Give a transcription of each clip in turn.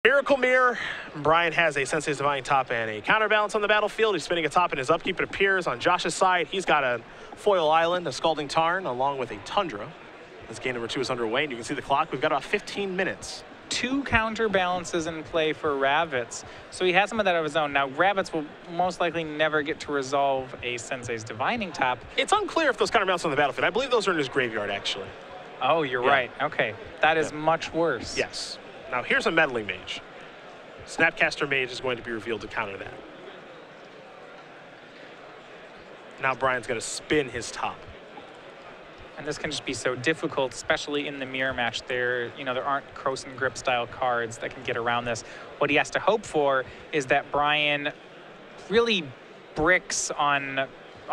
Miracle Mirror. Brian has a Sensei's Divine top and a counterbalance on the battlefield. He's spinning a top in his upkeep. It appears on Josh's side. He's got a Foil Island, a Scalding Tarn, along with a Tundra. This game number 2 is underway, and you can see the clock. We've got about 15 minutes. 2 counterbalances in play for Ravitz. So he has some of that of his own. Now, Ravitz will most likely never get to resolve a Sensei's Divining top. It's unclear if those counterbalances on the battlefield. I believe those are in his graveyard, actually. Oh, you're right. Okay. That is much worse. Yes. Now, here's a Meddling Mage. Snapcaster Mage is going to be revealed to counter that. Now Brian's going to spin his top. And this can just be so difficult, especially in the mirror match. There aren't Cross and Grip style cards that can get around this. What he has to hope for is that Brian really bricks on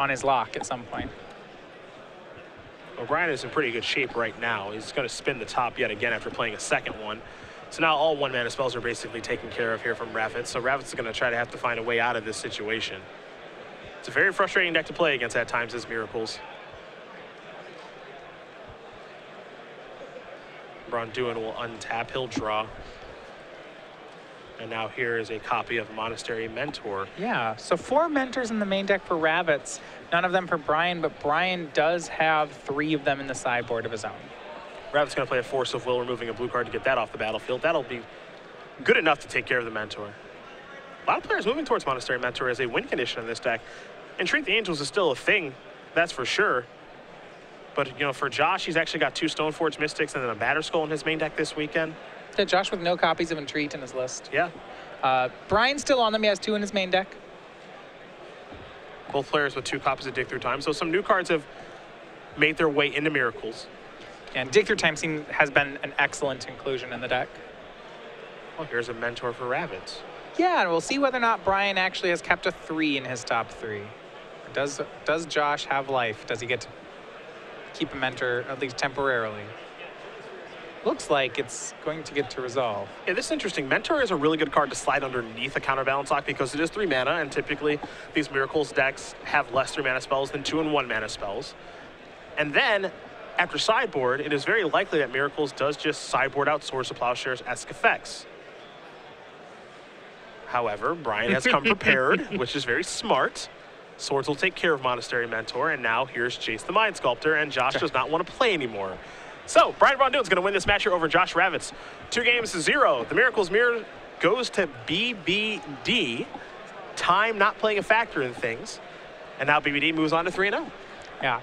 his lock at some point. Well, Brian is in pretty good shape right now. He's going to spin the top yet again after playing a second one. So now all one-mana spells are basically taken care of here from Ravitz. So Ravitz is going to try to have to find a way out of this situation. It's a very frustrating deck to play against at times, as Miracles. Braun-Duin will untap, he'll draw. And now here is a copy of Monastery Mentor. Yeah, so 4 Mentors in the main deck for Ravitz. None of them for Brian, but Brian does have 3 of them in the sideboard of his own. Ravitz going to play a Force of Will, removing a blue card to get that off the battlefield. That'll be good enough to take care of the Mentor. A lot of players moving towards Monastery Mentor as a win condition in this deck. And Shrink the Angels is still a thing, that's for sure. But, for Josh, he's actually got 2 Stoneforge Mystics and then a Batterskull in his main deck this weekend. Yeah, Josh with no copies of Entreat in his list. Yeah. Brian's still on them. He has 2 in his main deck. Both players with 2 copies of Dig Through Time. So some new cards have made their way into Miracles. And Dig Through Time has been an excellent inclusion in the deck. Well, here's a Mentor for Ravitz. Yeah, and we'll see whether or not Brian actually has kept a 3 in his top 3. Does Josh have life? Does he get to keep a Mentor, at least temporarily? Looks like it's going to get to resolve. Yeah, this is interesting. Mentor is a really good card to slide underneath a counterbalance lock because it is 3 mana, and typically these Miracles decks have less 3 mana spells than 2 and 1 mana spells. And then, after sideboard, it is very likely that Miracles does just sideboard out Swords of Plowshares-esque effects. However, Brian has come prepared, which is very smart. Swords will take care of Monastery Mentor, and now here's Jace the Mind Sculptor, and Josh does not want to play anymore. So, Brian Braun-Duin is going to win this match here over Josh Ravitz. 2-0. The Miracles mirror goes to BBD. Time not playing a factor in things. And now BBD moves on to 3-0. Yeah.